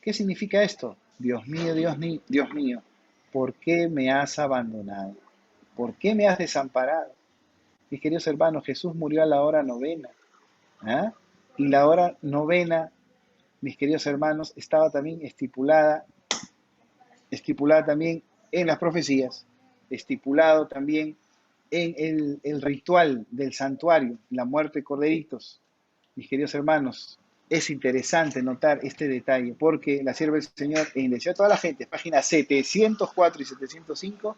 ¿Qué significa esto? Dios mío, Dios mío, ¿por qué me has abandonado? ¿Por qué me has desamparado? Mis queridos hermanos, Jesús murió a la hora novena. ¿Ah? Y la hora novena, mis queridos hermanos, estaba también estipulada también en las profecías, estipulado también en el ritual del santuario, la muerte de corderitos. Mis queridos hermanos, es interesante notar este detalle porque la sierva del Señor, en Deseo a toda la gente, páginas 704 y 705,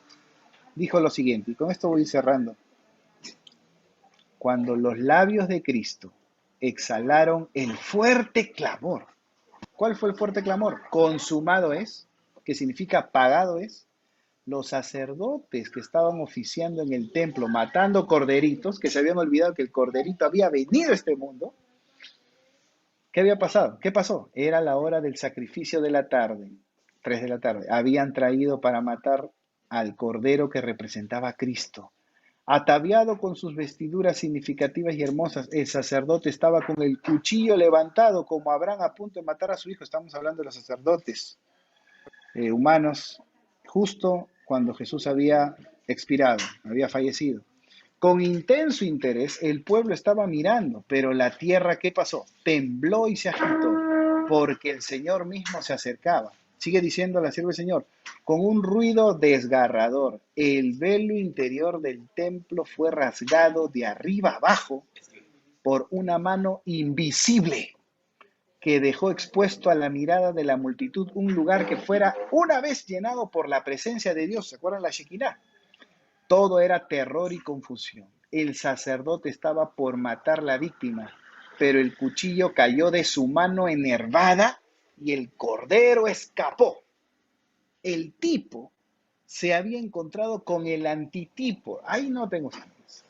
dijo lo siguiente, y con esto voy cerrando. Cuando los labios de Cristo exhalaron el fuerte clamor. ¿Cuál fue el fuerte clamor? Consumado es, que significa pagado es. Los sacerdotes que estaban oficiando en el templo, matando corderitos, que se habían olvidado que el corderito había venido a este mundo. ¿Qué había pasado? ¿Qué pasó? Era la hora del sacrificio de la tarde, 3 de la tarde. Habían traído para matar al cordero que representaba a Cristo. Ataviado con sus vestiduras significativas y hermosas, el sacerdote estaba con el cuchillo levantado, como Abraham a punto de matar a su hijo. Estamos hablando de los sacerdotes humanos, justo cuando Jesús había expirado, había fallecido. Con intenso interés, el pueblo estaba mirando, pero la tierra, ¿qué pasó? Tembló y se agitó, porque el Señor mismo se acercaba. Sigue diciendo la sierva del Señor, con un ruido desgarrador, el velo interior del templo fue rasgado de arriba abajo por una mano invisible que dejó expuesto a la mirada de la multitud un lugar que fuera una vez llenado por la presencia de Dios. ¿Se acuerdan la Shekinah? Todo era terror y confusión. El sacerdote estaba por matar a la víctima, pero el cuchillo cayó de su mano enervada y el cordero escapó. El tipo se había encontrado con el antitipo. Ahí no tengo ustedes.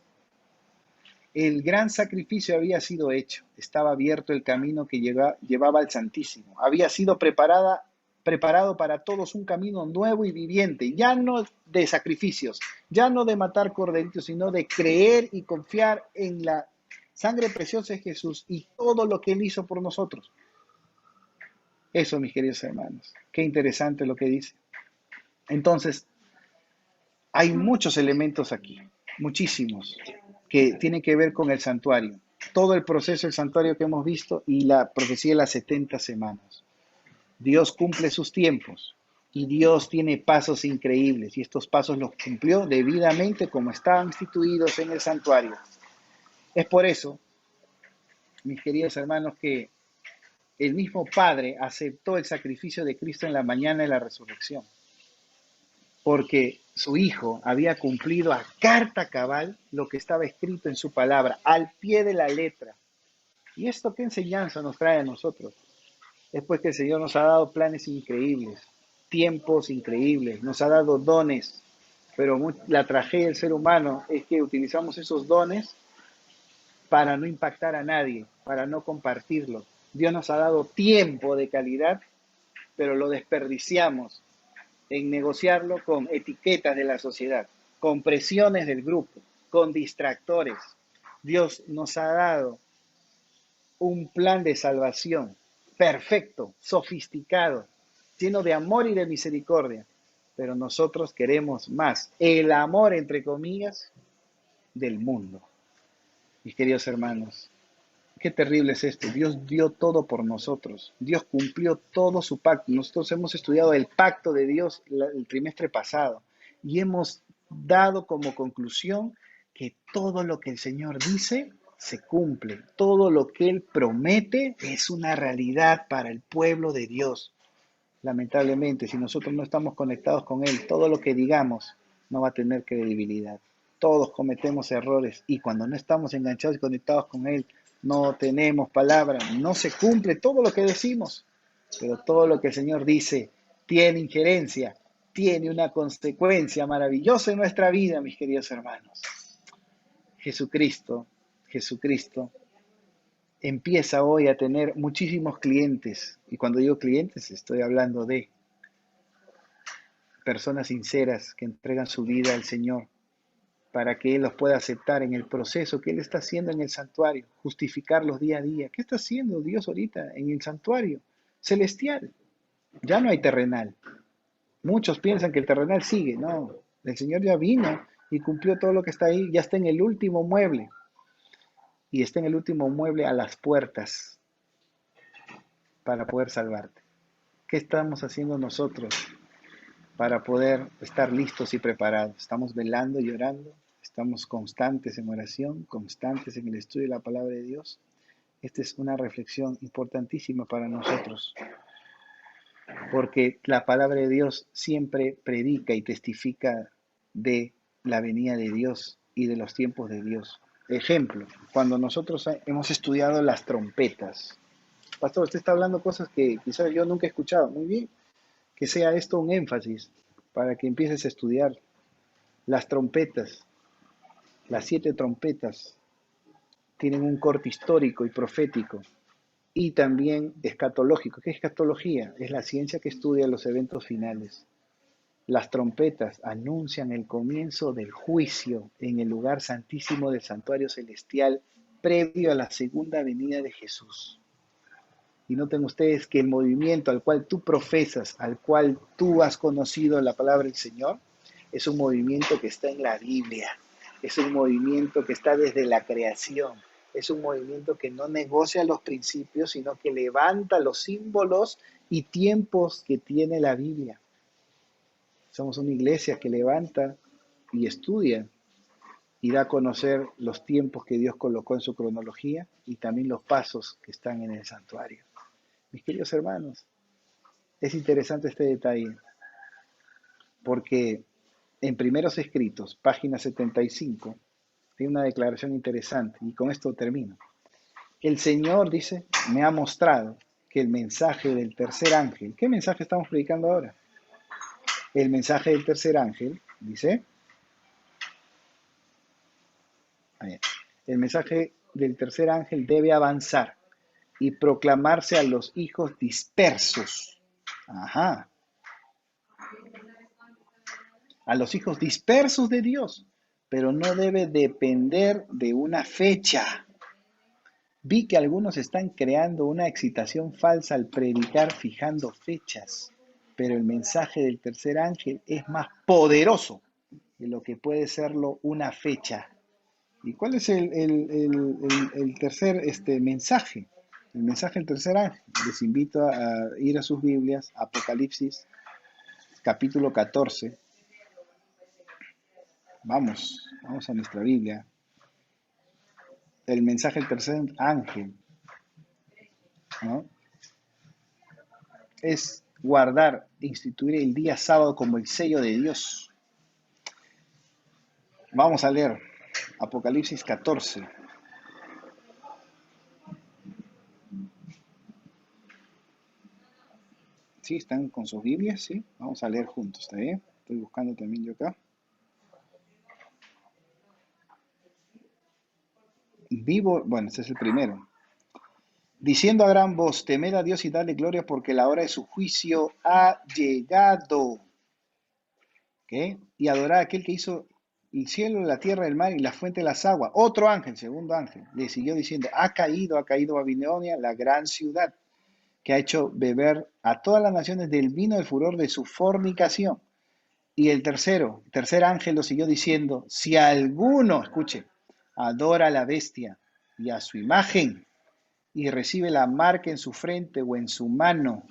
El gran sacrificio había sido hecho, estaba abierto el camino que llevaba al Santísimo, había sido preparado para todos un camino nuevo y viviente, ya no de sacrificios, ya no de matar corderitos, sino de creer y confiar en la sangre preciosa de Jesús y todo lo que Él hizo por nosotros. Eso, mis queridos hermanos, qué interesante lo que dice. Entonces, hay muchos elementos aquí, muchísimos, que tienen que ver con el santuario. Todo el proceso del santuario que hemos visto y la profecía de las 70 semanas. Dios cumple sus tiempos y Dios tiene pasos increíbles y estos pasos los cumplió debidamente como estaban instituidos en el santuario. Es por eso, mis queridos hermanos, que el mismo Padre aceptó el sacrificio de Cristo en la mañana de la resurrección, porque su Hijo había cumplido a carta cabal lo que estaba escrito en su palabra, al pie de la letra. ¿Y esto qué enseñanza nos trae a nosotros? Es pues que el Señor nos ha dado planes increíbles, tiempos increíbles, nos ha dado dones, pero la tragedia del ser humano es que utilizamos esos dones para no impactar a nadie, para no compartirlo. Dios nos ha dado tiempo de calidad, pero lo desperdiciamos en negociarlo con etiquetas de la sociedad, con presiones del grupo, con distractores. Dios nos ha dado un plan de salvación perfecto, sofisticado, lleno de amor y de misericordia, pero nosotros queremos más, el amor, entre comillas, del mundo. Mis queridos hermanos, qué terrible es esto. Dios dio todo por nosotros. Dios cumplió todo su pacto. Nosotros hemos estudiado el pacto de Dios el trimestre pasado y hemos dado como conclusión que todo lo que el Señor dice se cumple. Todo lo que Él promete es una realidad para el pueblo de Dios. Lamentablemente, si nosotros no estamos conectados con Él, todo lo que digamos no va a tener credibilidad. Todos cometemos errores y cuando no estamos enganchados y conectados con Él, no tenemos palabra, no se cumple todo lo que decimos, pero todo lo que el Señor dice tiene injerencia, tiene una consecuencia maravillosa en nuestra vida, mis queridos hermanos. Jesucristo, Jesucristo empieza hoy a tener muchísimos clientes, y cuando digo clientes estoy hablando de personas sinceras que entregan su vida al Señor para que Él los pueda aceptar en el proceso que Él está haciendo en el santuario, justificarlos día a día. ¿Qué está haciendo Dios ahorita en el santuario celestial? Ya no hay terrenal. Muchos piensan que el terrenal sigue. No, el Señor ya vino y cumplió todo lo que está ahí. Ya está en el último mueble. Y está en el último mueble a las puertas para poder salvarte. ¿Qué estamos haciendo nosotros para poder estar listos y preparados? Estamos velando y orando, estamos constantes en oración, constantes en el estudio de la palabra de Dios. Esta es una reflexión importantísima para nosotros, porque la palabra de Dios siempre predica y testifica de la venida de Dios y de los tiempos de Dios. Ejemplo, cuando nosotros hemos estudiado las trompetas, pastor, usted está hablando cosas que quizás yo nunca he escuchado. Muy bien, que sea esto un énfasis para que empieces a estudiar las trompetas. Las 7 trompetas tienen un corte histórico y profético y también escatológico. ¿Qué es escatología? Es la ciencia que estudia los eventos finales. Las trompetas anuncian el comienzo del juicio en el lugar santísimo del santuario celestial previo a la segunda venida de Jesús. Y noten ustedes que el movimiento al cual tú profesas, al cual tú has conocido la palabra del Señor, es un movimiento que está en la Biblia, es un movimiento que está desde la creación, es un movimiento que no negocia los principios, sino que levanta los símbolos y tiempos que tiene la Biblia. Somos una iglesia que levanta y estudia y da a conocer los tiempos que Dios colocó en su cronología y también los pasos que están en el santuario. Mis queridos hermanos, es interesante este detalle porque en Primeros Escritos, página 75, tiene una declaración interesante y con esto termino. El Señor dice, me ha mostrado que el mensaje del tercer ángel, ¿qué mensaje estamos predicando ahora? El mensaje del tercer ángel, dice, El mensaje del tercer ángel debe avanzar y proclamarse a los hijos dispersos. Ajá, a los hijos dispersos de Dios, pero no debe depender de una fecha. Vi que algunos están creando una excitación falsa al predicar fijando fechas, pero el mensaje del tercer ángel es más poderoso de lo que puede serlo una fecha. ¿Y cuál es el tercer mensaje? El mensaje del tercer ángel. Les invito a ir a sus Biblias, Apocalipsis, capítulo 14. Vamos a nuestra Biblia. El mensaje del tercer ángel, ¿no? Es guardar, instituir el día sábado como el sello de Dios. Vamos a leer Apocalipsis 14. ¿Sí? ¿Están con sus Biblias? ¿Sí? Vamos a leer juntos, ¿está bien? Estoy buscando también yo acá. Vivo, bueno, este es el primero. Diciendo a gran voz, temed a Dios y dale gloria porque la hora de su juicio ha llegado. ¿Qué? Y adorar a aquel que hizo el cielo, la tierra, el mar y la fuente de las aguas. Otro ángel, segundo ángel, le siguió diciendo, ha caído Babilonia, la gran ciudad, que ha hecho beber a todas las naciones del vino del furor de su fornicación. Y el tercer ángel lo siguió diciendo, si alguno, escuche, adora a la bestia y a su imagen y recibe la marca en su frente o en su mano,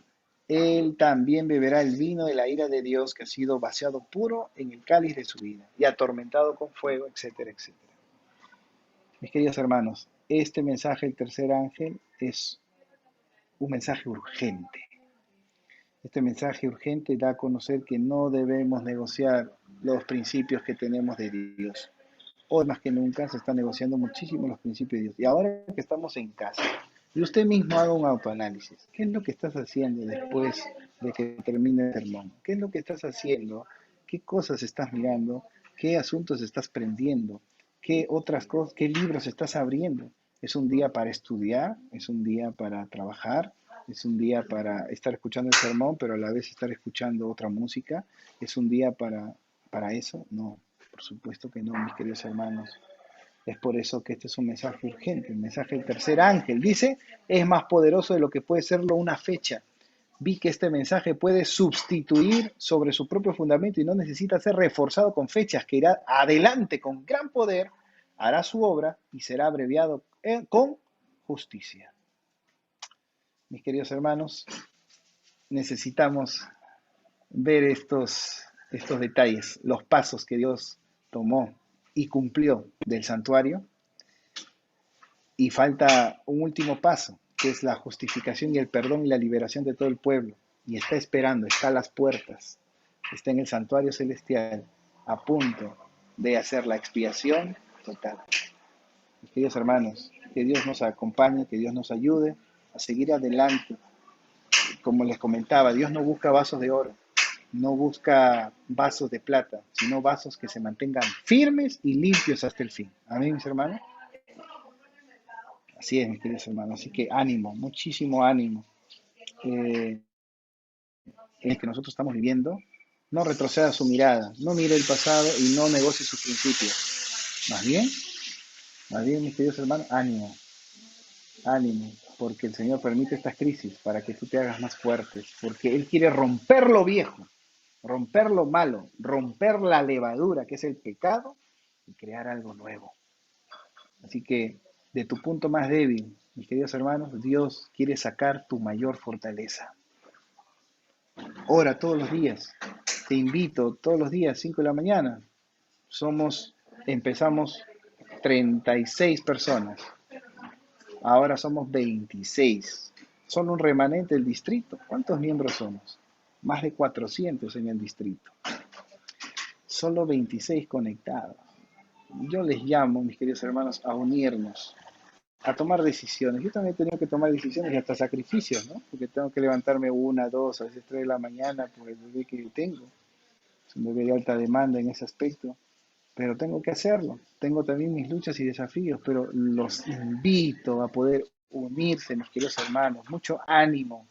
él también beberá el vino de la ira de Dios que ha sido vaciado puro en el cáliz de su vida y atormentado con fuego, etcétera, etcétera. Mis queridos hermanos, este mensaje del tercer ángel es un mensaje urgente. Este mensaje urgente da a conocer que no debemos negociar los principios que tenemos de Dios. Hoy más que nunca se están negociando muchísimo los principios de Dios. Y ahora que estamos en casa, y usted mismo haga un autoanálisis. ¿Qué es lo que estás haciendo después de que termine el sermón? ¿Qué es lo que estás haciendo? ¿Qué cosas estás mirando? ¿Qué asuntos estás prendiendo? ¿Qué otras cosas, qué libros estás abriendo? ¿Es un día para estudiar? ¿Es un día para trabajar? ¿Es un día para estar escuchando el sermón, pero a la vez estar escuchando otra música? ¿Es un día para eso? No, por supuesto que no, mis queridos hermanos. Es por eso que este es un mensaje urgente. El mensaje del tercer ángel dice, es más poderoso de lo que puede serlo una fecha. Vi que este mensaje puede sustituir sobre su propio fundamento y no necesita ser reforzado con fechas, que irá adelante con gran poder, hará su obra y será abreviado con justicia. Mis queridos hermanos, necesitamos ver estos detalles, los pasos que Dios tomó y cumplió del santuario. Y falta un último paso, que es la justificación y el perdón y la liberación de todo el pueblo. Y está esperando, está a las puertas, está en el santuario celestial, a punto de hacer la expiación total. Mis queridos hermanos, que Dios nos acompañe, que Dios nos ayude a seguir adelante. Como les comentaba, Dios no busca vasos de oro, no busca vasos de plata, sino vasos que se mantengan firmes y limpios hasta el fin. Amén, mis hermanos. Así es, mis queridos hermanos. Así que ánimo, muchísimo ánimo. En el que nosotros estamos viviendo, no retroceda su mirada, no mire el pasado y no negocie sus principios. Más bien, mis queridos hermanos, ánimo, ánimo, porque el Señor permite estas crisis para que tú te hagas más fuerte, porque Él quiere romper lo viejo, romper lo malo, romper la levadura que es el pecado y crear algo nuevo. Así que de tu punto más débil, mis queridos hermanos, Dios quiere sacar tu mayor fortaleza. Ora todos los días. Te invito todos los días, 5 de la mañana. Empezamos 36 personas. Ahora somos 26. Solo un remanente del distrito. ¿Cuántos miembros somos? Más de 400 en el distrito. Solo 26 conectados. Yo les llamo, mis queridos hermanos, a unirnos, a tomar decisiones. Yo también he tenido que tomar decisiones y hasta sacrificios, ¿no? Porque tengo que levantarme 1, 2, a veces 3 de la mañana por el bebé que yo tengo. Es un bebé de alta demanda en ese aspecto. pero tengo que hacerlo. Tengo también mis luchas y desafíos, pero los invito a poder unirse, mis queridos hermanos. Mucho ánimo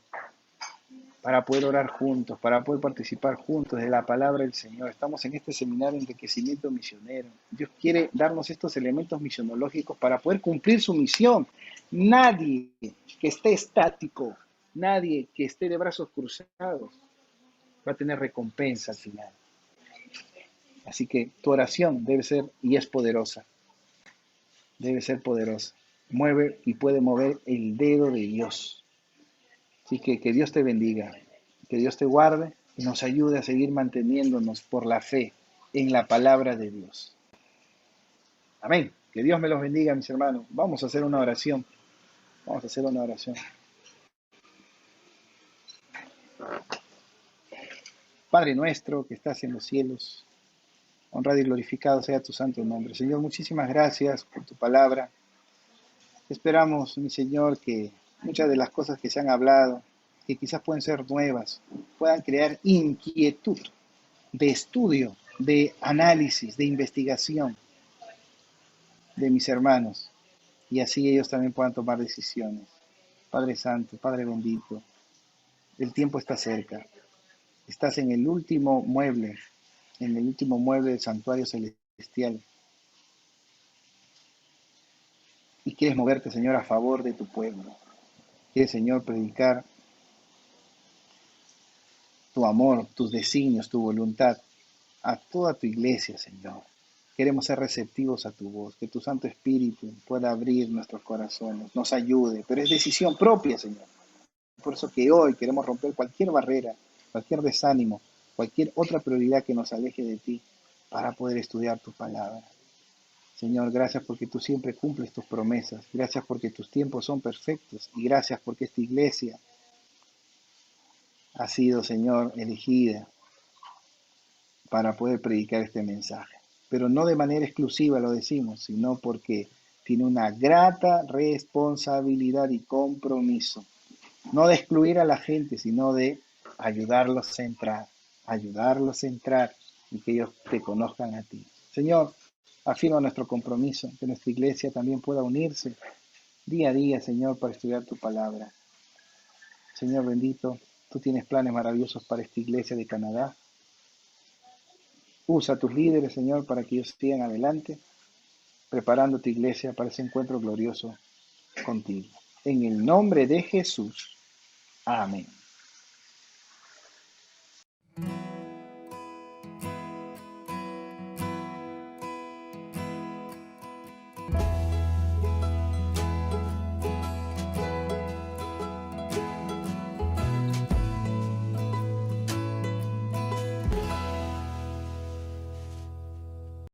para poder orar juntos, para poder participar juntos de la palabra del Señor. Estamos en este seminario de enriquecimiento misionero. Dios quiere darnos estos elementos misionológicos para poder cumplir su misión. Nadie que esté estático, nadie que esté de brazos cruzados va a tener recompensa al final. Así que tu oración debe ser y es poderosa. Debe ser poderosa. Mueve y puede mover el dedo de Dios. Así que Dios te bendiga, que Dios te guarde y nos ayude a seguir manteniéndonos por la fe en la palabra de Dios. Amén. Que Dios me los bendiga, mis hermanos. Vamos a hacer una oración. Vamos a hacer una oración. Padre nuestro que estás en los cielos, honrado y glorificado sea tu santo nombre. Señor, muchísimas gracias por tu palabra. Esperamos, mi Señor, que muchas de las cosas que se han hablado, que quizás pueden ser nuevas, puedan crear inquietud de estudio, de análisis, de investigación de mis hermanos, y así ellos también puedan tomar decisiones. Padre Santo, Padre bendito, el tiempo está cerca. Estás en el último mueble del santuario celestial, y quieres moverte, Señor, a favor de tu pueblo. Quieres, Señor, predicar tu amor, tus designios, tu voluntad a toda tu iglesia, Señor. Queremos ser receptivos a tu voz, que tu Santo Espíritu pueda abrir nuestros corazones, nos ayude, pero es decisión propia, Señor. Por eso que hoy queremos romper cualquier barrera, cualquier desánimo, cualquier otra prioridad que nos aleje de ti para poder estudiar tu palabra. Señor, gracias porque tú siempre cumples tus promesas, gracias porque tus tiempos son perfectos y gracias porque esta iglesia ha sido, Señor, elegida para poder predicar este mensaje. Pero no de manera exclusiva lo decimos, sino porque tiene una grata responsabilidad y compromiso. No de excluir a la gente, sino de ayudarlos a entrar y que ellos te conozcan a ti. Señor, afirma nuestro compromiso, que nuestra iglesia también pueda unirse día a día, Señor, para estudiar tu palabra. Señor bendito, tú tienes planes maravillosos para esta iglesia de Canadá. Usa a tus líderes, Señor, para que ellos sigan adelante, preparando tu iglesia para ese encuentro glorioso contigo. En el nombre de Jesús. Amén.